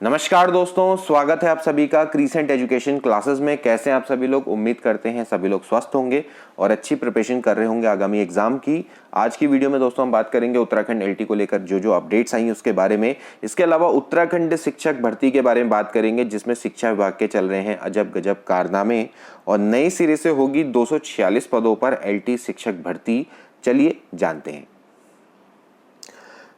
नमस्कार दोस्तों, स्वागत है आप सभी का क्रीसेंट एजुकेशन क्लासेस में। कैसे हैं आप सभी लोग? उम्मीद करते हैं सभी लोग स्वस्थ होंगे और अच्छी प्रिपरेशन कर रहे होंगे आगामी एग्जाम की। आज की वीडियो में दोस्तों हम बात करेंगे उत्तराखंड एलटी को लेकर जो अपडेट्स आई हैं उसके बारे में। इसके अलावा उत्तराखंड शिक्षक भर्ती के बारे में बात करेंगे, जिसमें शिक्षा विभाग के चल रहे हैं अजब गजब कारनामे और नए सिरे से होगी 246 पदों पर एलटी शिक्षक भर्ती। चलिए जानते हैं।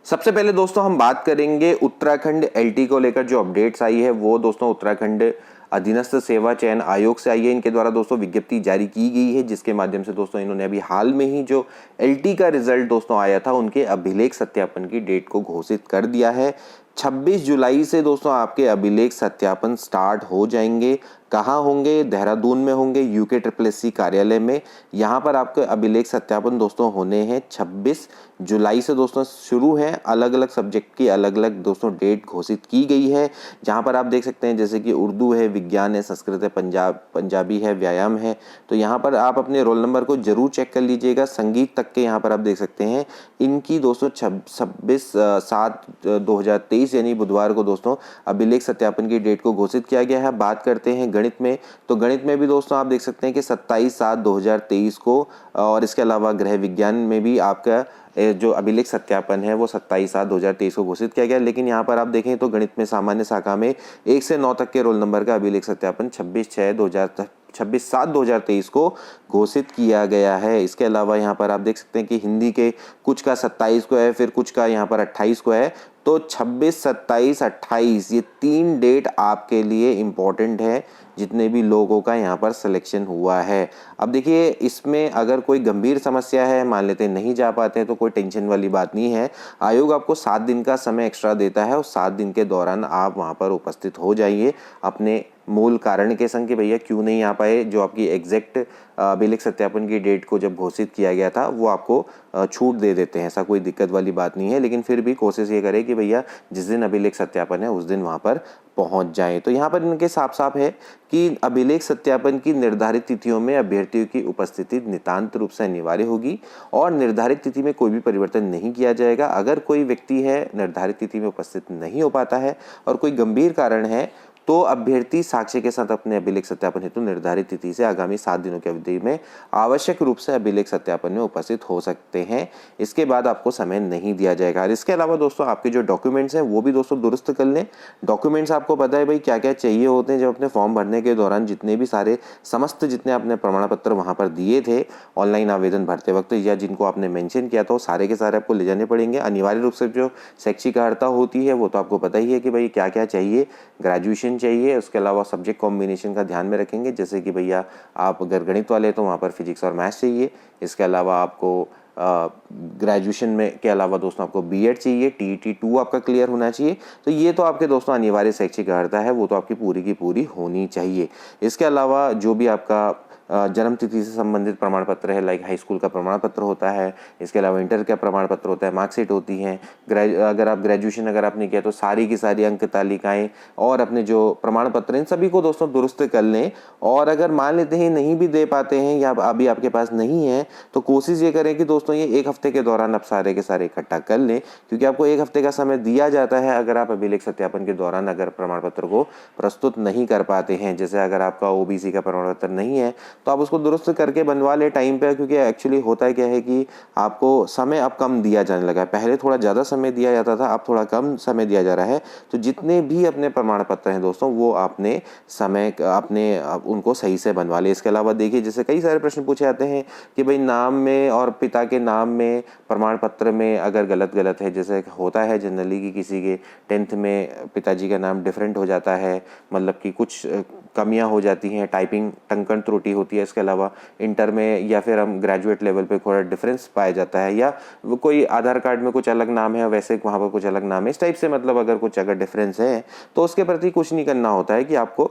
सबसे पहले दोस्तों हम बात करेंगे उत्तराखंड एलटी को लेकर जो अपडेट्स आई है वो दोस्तों उत्तराखंड अधीनस्थ सेवा चयन आयोग से आई है। इनके द्वारा दोस्तों विज्ञप्ति जारी की गई है, जिसके माध्यम से दोस्तों इन्होंने अभी हाल में ही जो एलटी का रिजल्ट दोस्तों आया था उनके अभिलेख सत्यापन की डेट को घोषित कर दिया है। 26 जुलाई से दोस्तों आपके अभिलेख सत्यापन स्टार्ट हो जाएंगे। कहाँ होंगे? देहरादून में होंगे, यूके SSC कार्यालय में। यहाँ पर आपके अभिलेख सत्यापन दोस्तों होने हैं 26 जुलाई से दोस्तों शुरू है। अलग अलग सब्जेक्ट की अलग अलग दोस्तों डेट घोषित की गई है, जहाँ पर आप देख सकते हैं जैसे कि उर्दू है, विज्ञान है, संस्कृत है, पंजाबी है, व्यायाम है। तो यहाँ पर आप अपने रोल नंबर को जरूर चेक कर लीजिएगा। संगीत तक के यहाँ पर आप देख सकते हैं इनकी दोस्तों 26/7/2023 यानी बुधवार को दोस्तों अभिलेख सत्यापन की डेट को घोषित किया गया है। बात करते हैं गणित में, तो गणित में भी दोस्तों आप देख सकते हैं कि 27/7/2023 को, और इसके अलावा गृह विज्ञान में भी आपका जो अभिलेख सत्यापन है वो 27/7/2023 को घोषित किया गया। लेकिन यहाँ पर आप देखें तो गणित में सामान्य शाखा में 1 से 9 तक के रोल नंबर का अभिलेख सत्यापन 26/7/2023 को घोषित किया गया है। इसके अलावा यहाँ पर आप देख सकते हैं कि हिंदी के कुछ का 27 को है, फिर कुछ का यहाँ पर 28 को है। तो 26, 27, 28 ये 3 डेट आपके लिए इंपॉर्टेंट है, जितने भी लोगों का यहाँ पर सिलेक्शन हुआ है। अब देखिए, इसमें अगर कोई गंभीर समस्या है, मान लेते हैं नहीं जा पाते हैं, तो कोई टेंशन वाली बात नहीं है। आयोग आपको 7 दिन का समय एक्स्ट्रा देता है और 7 दिन के दौरान आप वहाँ पर उपस्थित हो जाइए अपने मूल कारण के संग कि भैया क्यों नहीं आ पाए। जो आपकी एग्जैक्ट अभिलेख सत्यापन की डेट को जब घोषित किया गया था वो आपको छूट दे देते हैं, ऐसा कोई दिक्कत वाली बात नहीं है। लेकिन फिर भी कोशिश ये करें कि भैया जिस दिन अभिलेख सत्यापन है उस दिन वहाँ पर पहुँच जाएं। तो यहाँ पर इनके साफ साफ है कि अभिलेख सत्यापन की निर्धारित तिथियों में अभ्यर्थियों की उपस्थिति नितांत रूप से अनिवार्य होगी और निर्धारित तिथि में कोई भी परिवर्तन नहीं किया जाएगा। अगर कोई व्यक्ति है निर्धारित तिथि में उपस्थित नहीं हो पाता है और कोई गंभीर कारण है, तो अभ्यर्थी साक्ष्य के साथ अपने अभिलेख सत्यापन हेतु निर्धारित तिथि से आगामी 7 दिनों की अवधि में आवश्यक रूप से अभिलेख सत्यापन में उपस्थित हो सकते हैं। इसके बाद आपको समय नहीं दिया जाएगा। और इसके अलावा दोस्तों आपके जो डॉक्यूमेंट्स हैं वो भी दोस्तों दुरुस्त कर लें। डॉक्यूमेंट्स आपको पता है भाई क्या क्या चाहिए होते हैं। जब अपने फॉर्म भरने के दौरान जितने भी सारे जितने आपने प्रमाण पत्र वहाँ पर दिए थे ऑनलाइन आवेदन भरते वक्त, या जिनको आपने मेंशन किया था, वो सारे के सारे आपको ले जाने पड़ेंगे। अनिवार्य रूप से जो शैक्षिक अर्हता होती है वो तो आपको पता ही है कि भाई क्या क्या चाहिए। ग्रेजुएशन चाहिए, उसके अलावा सब्जेक्ट कॉम्बिनेशन का ध्यान में रखेंगे, जैसे कि भैया आप अगर गणित वाले तो वहाँ पर फिजिक्स और मैथ्स चाहिए। इसके अलावा आपको ग्रेजुएशन में के अलावा दोस्तों आपको बीएड चाहिए, टीईटी 2 आपका क्लियर होना चाहिए। तो ये तो आपके दोस्तों अनिवार्य शैक्षिक अर्हता है, वो तो आपकी पूरी की पूरी होनी चाहिए। इसके अलावा जो भी आपका जन्म तिथि से संबंधित प्रमाण पत्र है, लाइक हाई स्कूल का प्रमाण पत्र होता है, इसके अलावा इंटर का प्रमाण पत्र होता है, मार्कशीट होती है। अगर आप ग्रेजुएशन अगर आपने किया तो सारी की सारी अंक तालिकाएं और अपने जो प्रमाण पत्र इन सभी को दोस्तों दुरुस्त कर लें। और अगर मान लेते हैं नहीं भी दे पाते हैं या अभी आपके पास नहीं है, तो कोशिश ये करें कि दोस्तों ये 1 हफ्ते के दौरान आप सारे के सारे इकट्ठा कर लें, क्योंकि आपको 1 हफ्ते का समय दिया जाता है अगर आप अभिलेख सत्यापन के दौरान अगर प्रमाण पत्र को प्रस्तुत नहीं कर पाते हैं। जैसे अगर आपका ओबीसी का प्रमाण पत्र नहीं है तो आप उसको दुरुस्त करके बनवा ले टाइम पे, क्योंकि एक्चुअली होता क्या है कि आपको समय अब कम दिया जाने लगा है। पहले थोड़ा ज़्यादा समय दिया जाता था, अब थोड़ा कम समय दिया जा रहा है। तो जितने भी अपने प्रमाण पत्र हैं दोस्तों वो आपने उनको सही से बनवा ले। इसके अलावा देखिए, जैसे कई सारे प्रश्न पूछे जाते हैं कि भाई नाम में और पिता के नाम में प्रमाण पत्र में अगर गलत है, जैसे होता है जनरली कि किसी के 10th में पिताजी का नाम डिफरेंट हो जाता है, मतलब कि कुछ कमियां हो जाती हैं, टाइपिंग टंकन त्रुटि होती है। इसके अलावा इंटर में या फिर हम ग्रेजुएट लेवल पे थोड़ा डिफरेंस पाया जाता है, या कोई आधार कार्ड में कुछ अलग नाम है वैसे वहाँ पर कुछ अलग नाम है, इस टाइप से मतलब अगर कुछ अगर डिफरेंस है तो उसके प्रति कुछ नहीं करना होता है कि आपको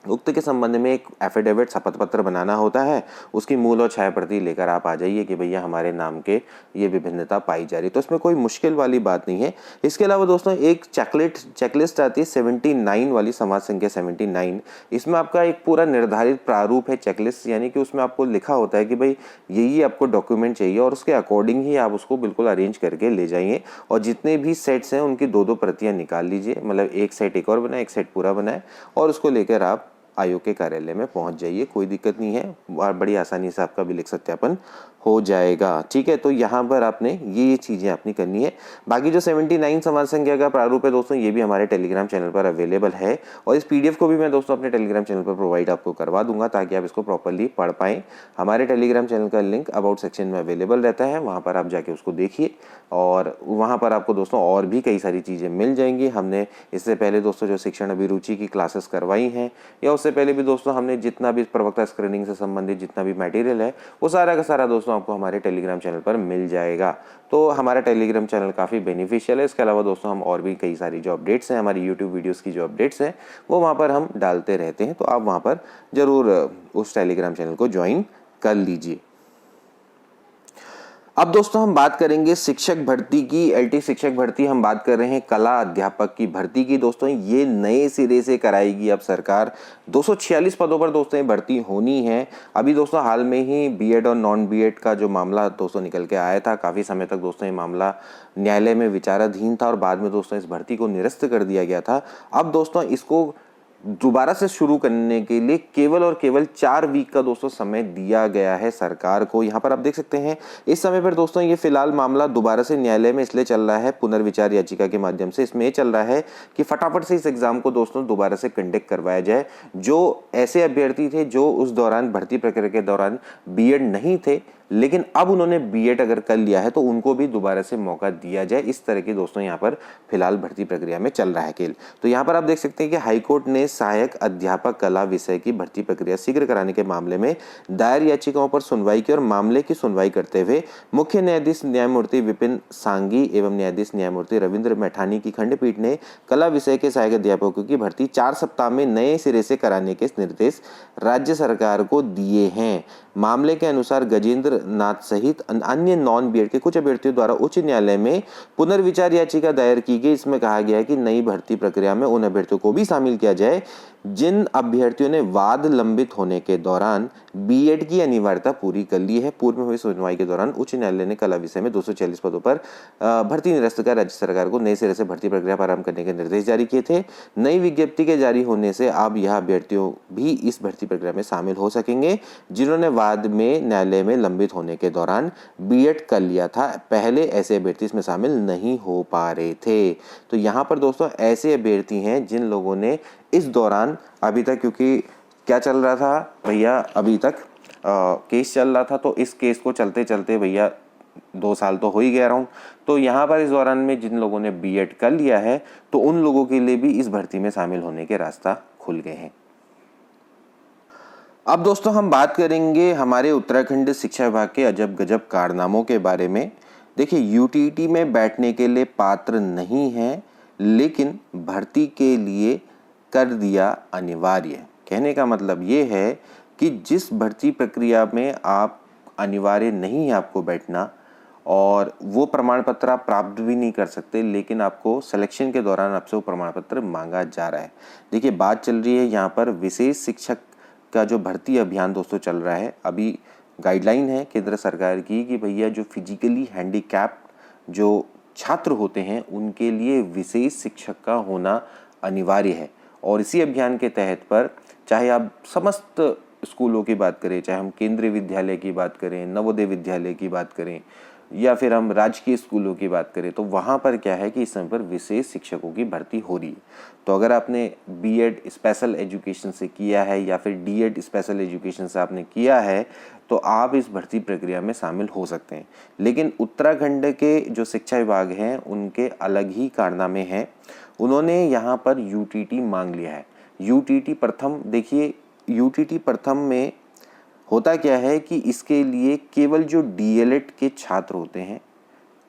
उक्त के संबंध में एक एफिडेविट शपथ पत्र बनाना होता है, उसकी मूल और छाया प्रति लेकर आप आ जाइए कि भैया हमारे नाम के ये विभिन्नता पाई जा रही। तो इसमें कोई मुश्किल वाली बात नहीं है। इसके अलावा दोस्तों एक चेकलिस्ट आती है 79 वाली, समाज संख्या 79। इसमें आपका एक पूरा निर्धारित प्रारूप है चेकलिस्ट, यानी कि उसमें आपको लिखा होता है कि भाई यही आपको डॉक्यूमेंट चाहिए और उसके अकॉर्डिंग ही आप उसको बिल्कुल अरेंज करके ले जाइए। और जितने भी सेट्स हैं उनकी 2-2 प्रतियां निकाल लीजिए, मतलब एक सेट एक और बनाए, एक सेट पूरा बनाए और उसको लेकर आप आयोग के कार्यालय में पहुंच जाइए। कोई दिक्कत नहीं है और बड़ी आसानी से आपका विधिक सत्यापन हो जाएगा। ठीक है, तो यहाँ पर आपने ये चीज़ें अपनी करनी है। बाकी जो 79 समाज संख्या का प्रारूप है दोस्तों, ये भी हमारे टेलीग्राम चैनल पर अवेलेबल है और इस पीडीएफ को भी मैं दोस्तों अपने टेलीग्राम चैनल पर प्रोवाइड आपको करवा दूंगा ताकि आप इसको प्रॉपरली पढ़ पाएँ। हमारे टेलीग्राम चैनल का लिंक अबाउट सेक्शन में अवेलेबल रहता है, वहाँ पर आप जाके उसको देखिए और वहाँ पर आपको दोस्तों और भी कई सारी चीज़ें मिल जाएंगी। हमने इससे पहले दोस्तों जो शिक्षण अभिरुचि की क्लासेस करवाई हैं, या उससे पहले भी दोस्तों हमने जितना भी प्रवक्ता स्क्रीनिंग से संबंधित जितना भी मटेरियल है वो सारा का सारा दोस्तों आपको हमारे टेलीग्राम चैनल पर मिल जाएगा। तो हमारा टेलीग्राम चैनल काफ़ी बेनिफिशियल है। इसके अलावा दोस्तों हम और भी कई सारी जो अपडेट्स हैं, हमारी यूट्यूब वीडियोस की जो अपडेट्स हैं वो वहाँ पर हम डालते रहते हैं, तो आप वहाँ पर ज़रूर उस टेलीग्राम चैनल को ज्वाइन कर लीजिए। अब दोस्तों हम बात करेंगे शिक्षक भर्ती की, एलटी शिक्षक भर्ती। हम बात कर रहे हैं कला अध्यापक की भर्ती की। दोस्तों ये नए सिरे से कराएगी अब सरकार। 246 पदों पर दोस्तों ये भर्ती होनी है। अभी दोस्तों हाल में ही बीएड और नॉन बीएड का जो मामला दोस्तों निकल के आया था, काफ़ी समय तक दोस्तों ये मामला न्यायालय में विचाराधीन था और बाद में दोस्तों इस भर्ती को निरस्त कर दिया गया था। अब दोस्तों इसको दोबारा से शुरू करने के लिए केवल और केवल 4 वीक का दोस्तों समय दिया गया है सरकार को। यहाँ पर आप देख सकते हैं इस समय पर दोस्तों ये फिलहाल मामला दोबारा से न्यायालय में इसलिए चल रहा है पुनर्विचार याचिका के माध्यम से। इसमें ये चल रहा है कि फटाफट से इस एग्जाम को दोस्तों दोबारा से कंडक्ट करवाया जाए। जो ऐसे अभ्यर्थी थे जो उस दौरान भर्ती प्रक्रिया के दौरान बीएड नहीं थे लेकिन अब उन्होंने बीएड अगर कर लिया है तो उनको भी दोबारा से मौका दिया जाए। इस तरह की दोस्तों यहाँ पर फिलहाल भर्ती प्रक्रिया में चल रहा है खेल। तो यहाँ पर आप देख सकते हैं कि हाईकोर्ट ने सहायक अध्यापक कला विषय की भर्ती प्रक्रिया शीघ्र कराने के मामले में दायर याचिकाओं पर सुनवाई की और मामले की सुनवाई करते हुए मुख्य न्यायाधीश न्यायमूर्ति विपिन सांघी एवं न्यायाधीश न्यायमूर्ति रविंद्र मैठानी की खंडपीठ ने कला विषय के सहायक अध्यापकों की भर्ती 4 सप्ताह में नए सिरे से कराने के निर्देश राज्य सरकार को दिए हैं। मामले के अनुसार गजेंद्र नाथ सहित अन्य नॉन बीएड के कुछ अभ्यर्थियों द्वारा उच्च न्यायालय में पुनर्विचार याचिका दायर की गई। इसमें कहा गया है कि नई भर्ती प्रक्रिया में उन अभ्यर्थियों को भी शामिल किया जाए जिन अभ्यर्थियों ने वाद लंबित होने के दौरान बीएड की अनिवार्यता पूरी कर ली है। पूर्व में हुई सुनवाई के दौरान उच्च न्यायालय ने कला विषय में 246 पदों पर भर्ती निरस्त कर राज्य सरकार को नए सिरे से भर्ती प्रक्रिया प्रारंभ करने के निर्देश जारी किए थे। नई विज्ञप्ति के जारी होने से अब यह अभ्यर्थियों भी इस भर्ती प्रक्रिया में शामिल हो सकेंगे जिन्होंने बाद में न्यायालय में लंबित होने के दौरान बीएड कर लिया था। पहले ऐसे अभ्यर्थी इसमें शामिल नहीं हो पा रहे थे। तो यहाँ पर दोस्तों ऐसे अभ्यर्थी हैं जिन लोगों ने इस दौरान अभी तक, क्योंकि क्या चल रहा था भैया, अभी तक केस चल रहा था, तो इस केस को चलते चलते भैया 2 साल तो हो ही गया राउंड। तो यहाँ पर इस दौरान में जिन लोगों ने बीएड कर लिया है तो उन लोगों के लिए भी इस भर्ती में शामिल होने के रास्ता खुल गए हैं। अब दोस्तों हम बात करेंगे हमारे उत्तराखंड शिक्षा विभाग के अजब गजब कारनामों के बारे में। देखिए यूटीटी में बैठने के लिए पात्र नहीं है लेकिन भर्ती के लिए कर दिया अनिवार्य। कहने का मतलब ये है कि जिस भर्ती प्रक्रिया में आप अनिवार्य नहीं है आपको बैठना और वो प्रमाण पत्र आप प्राप्त भी नहीं कर सकते, लेकिन आपको सिलेक्शन के दौरान आपसे वो प्रमाण पत्र मांगा जा रहा है। देखिए बात चल रही है यहाँ पर विशेष शिक्षक का जो भर्ती अभियान दोस्तों चल रहा है। अभी गाइडलाइन है केंद्र सरकार की कि भैया जो फिजिकली हैंडीकैप्ड जो छात्र होते हैं उनके लिए विशेष शिक्षक का होना अनिवार्य है। और इसी अभियान के तहत पर चाहे आप समस्त स्कूलों की बात करें, चाहे हम केंद्रीय विद्यालय की बात करें, नवोदय विद्यालय की बात करें या फिर हम राजकीय स्कूलों की बात करें, तो वहाँ पर क्या है कि इस समय पर विशेष शिक्षकों की भर्ती हो रही है। तो अगर आपने बीएड स्पेशल एजुकेशन से किया है या फिर डीएड स्पेशल एजुकेशन से आपने किया है तो आप इस भर्ती प्रक्रिया में शामिल हो सकते हैं। लेकिन उत्तराखंड के जो शिक्षा विभाग हैं उनके अलग ही कारनामे हैं। उन्होंने यहाँ पर यूटीटी मांग लिया है। यूटीटी प्रथम, देखिए यूटीटी प्रथम में होता क्या है कि इसके लिए केवल जो डीएलएड के छात्र होते हैं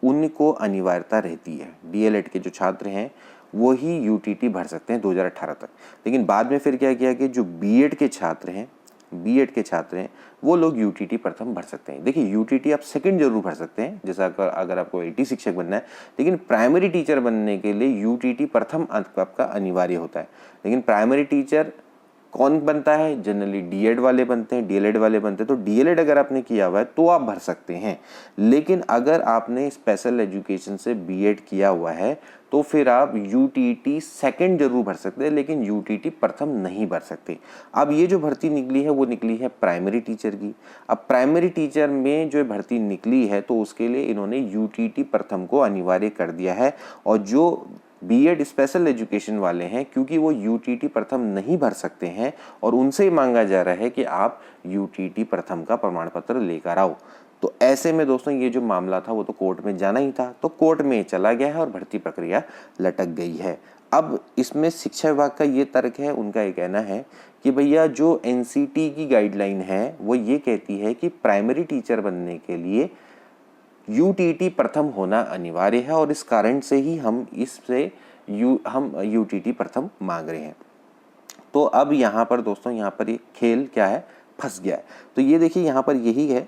उनको अनिवार्यता रहती है। डीएलएड के जो छात्र हैं वो ही यूटीटी भर सकते हैं 2018 तक। लेकिन बाद में फिर क्या किया कि जो बीएड के छात्र हैं वो लोग यूटीटी प्रथम भर सकते हैं। देखिए यूटीटी आप सेकंड जरूर भर सकते हैं, जैसा अगर आपको आईटी शिक्षक बनना है, लेकिन प्राइमरी टीचर बनने के लिए यूटीटी प्रथम आपका अनिवार्य होता है। लेकिन प्राइमरी टीचर कौन बनता है? जनरली डीएड वाले बनते हैं, डीएलएड वाले बनते हैं। तो डीएलएड अगर आपने किया हुआ है तो आप भर सकते हैं, लेकिन अगर आपने स्पेशल एजुकेशन से बीएड किया हुआ है तो फिर आप यूटीटी सेकंड जरूर भर सकते हैं, लेकिन यूटीटी प्रथम नहीं भर सकते। अब ये जो भर्ती निकली है वो निकली है प्राइमरी टीचर की। अब प्राइमरी टीचर में जो भर्ती निकली है तो उसके लिए इन्होंने यूटीटी प्रथम को अनिवार्य कर दिया है, और जो बीएड स्पेशल एजुकेशन वाले हैं क्योंकि वो यूटीटी प्रथम नहीं भर सकते हैं और उनसे मांगा जा रहा है कि आप यूटीटी प्रथम का प्रमाण पत्र लेकर आओ। तो ऐसे में दोस्तों ये जो मामला था वो तो कोर्ट में जाना ही था, तो कोर्ट में चला गया है और भर्ती प्रक्रिया लटक गई है। अब इसमें शिक्षा विभाग का ये तर्क है, उनका ये कहना है कि भैया जो एनसीटी की गाइडलाइन है वो ये कहती है कि प्राइमरी टीचर बनने के लिए यूटीटी प्रथम होना अनिवार्य है, और इस कारण से ही हम यूटीटी प्रथम मांग रहे हैं। तो अब यहाँ पर दोस्तों यहाँ पर ये खेल क्या है, फंस गया है। तो ये देखिए यहाँ पर यही है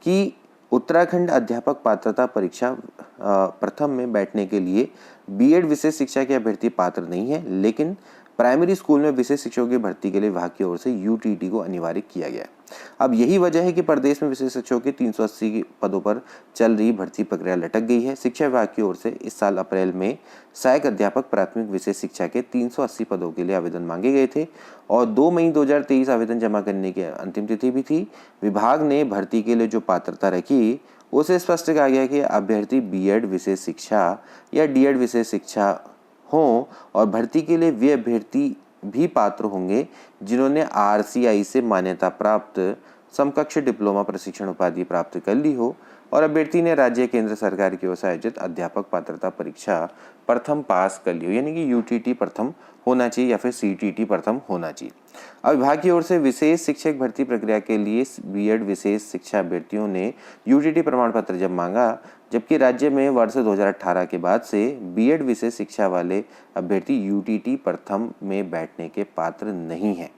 कि उत्तराखंड अध्यापक पात्रता परीक्षा प्रथम में बैठने के लिए बीएड विशेष शिक्षा के अभ्यर्थी पात्र नहीं है, लेकिन प्राइमरी स्कूल में विशेष शिक्षकों की भर्ती के लिए विभाग की ओर से यूटीटी को अनिवार्य किया गया है। अब यही वजह है कि प्रदेश में विशेष शिक्षकों के 380 पदों पर चल रही भर्ती प्रक्रिया लटक गई है। शिक्षा विभाग की ओर से इस साल अप्रैल में सहायक अध्यापक प्राथमिक विशेष शिक्षा के 380 पदों के लिए आवेदन मांगे गए थे और 2 मई 2023 आवेदन जमा करने की अंतिम तिथि भी थी। विभाग ने भर्ती के लिए जो पात्रता रखी उसे स्पष्ट कहा गया कि अभ्यर्थी बीएड विशेष शिक्षा या डीएड विशेष शिक्षा हों, और भर्ती के लिए वे अभ्यर्थी भी पात्र होंगे जिन्होंने आरसीआई से मान्यता प्राप्त समकक्ष डिप्लोमा प्रशिक्षण उपाधि प्राप्त कर ली हो, और अभ्यर्थी ने राज्य केंद्र सरकार की ओर से आयोजित अध्यापक पात्रता परीक्षा प्रथम पास कर ली हो, यानी कि यूटीटी प्रथम होना चाहिए या फिर सीटीटी प्रथम होना चाहिए। अब विभाग की ओर से विशेष शिक्षक भर्ती प्रक्रिया के लिए बीएड विशेष शिक्षा अभ्यर्थियों ने यूटीटी प्रमाण पत्र जब मांगा, जबकि राज्य में वर्ष 2018 के बाद से बीएड विशेष शिक्षा वाले अभ्यर्थी यूटीटी प्रथम में बैठने के पात्र नहीं हैं।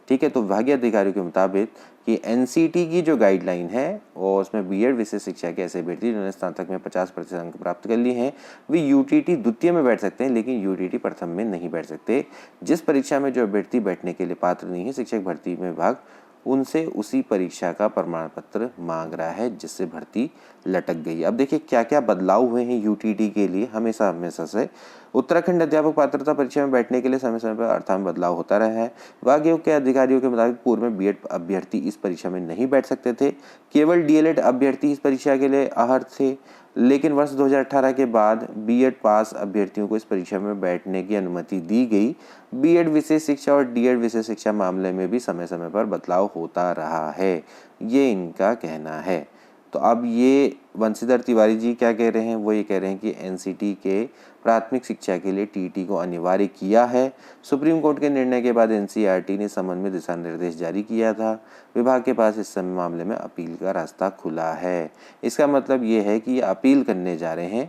ठीक है, तो विभागीय अधिकारियों के मुताबिक कि एनसीटी की जो गाइडलाइन है और उसमें बीएड विशेष शिक्षा के ऐसे अभ्यर्थी जिन्होंने स्नातक में 50% अंक प्राप्त कर लिए हैं वे यूटीटी द्वितीय में बैठ सकते हैं, लेकिन यूटीटी प्रथम में नहीं बैठ सकते। जिस परीक्षा में जो अभ्यर्थी बैठने के लिए पात्र नहीं है, शिक्षक भर्ती में विभाग उनसे उसी परीक्षा का प्रमाण पत्र मांग रहा है, जिससे भर्ती लटक गई। अब देखिए क्या क्या बदलाव हुए हैं यूटीटी के लिए। हमेशा से उत्तराखंड अध्यापक पात्रता परीक्षा में बैठने के लिए समय समय पर अर्थात बदलाव होता रहा है। विभागीय के अधिकारियों के मुताबिक पूर्व में बीएड अभ्यर्थी इस परीक्षा में नहीं बैठ सकते थे, केवल डीएलएड अभ्यर्थी इस परीक्षा के लिए अर्ह थे, लेकिन वर्ष 2018 के बाद बीएड पास अभ्यर्थियों को इस परीक्षा में बैठने की अनुमति दी गई। बीएड विशेष शिक्षा और डीएड विशेष शिक्षा मामले में भी समय समय पर बदलाव होता रहा है, ये इनका कहना है। तो अब ये बंशीधर तिवारी जी क्या कह रहे हैं, वो ये कह रहे हैं कि एनसीटी के प्राथमिक शिक्षा के लिए टीटी को अनिवार्य किया है। सुप्रीम कोर्ट के निर्णय के बाद एनसीईआरटी ने संबंध में दिशा निर्देश जारी किया था। विभाग के पास इस समय मामले में अपील का रास्ता खुला है। इसका मतलब ये है कि ये अपील करने जा रहे हैं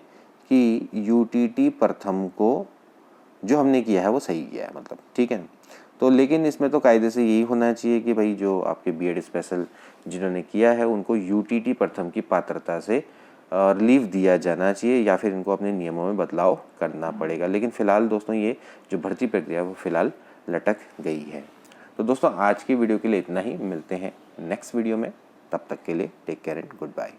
कि यूटीटी प्रथम को जो हमने किया है वो सही किया है, मतलब ठीक है। तो लेकिन इसमें तो कायदे से यही होना चाहिए कि भाई जो आपके बीएड स्पेशल जिन्होंने किया है उनको यूटीटी प्रथम की पात्रता से रिलीफ दिया जाना चाहिए, या फिर इनको अपने नियमों में बदलाव करना पड़ेगा। लेकिन फिलहाल दोस्तों ये जो भर्ती प्रक्रिया वो फिलहाल लटक गई है। तो दोस्तों आज की वीडियो के लिए इतना ही, मिलते हैं नेक्स्ट वीडियो में, तब तक के लिए take care and good bye.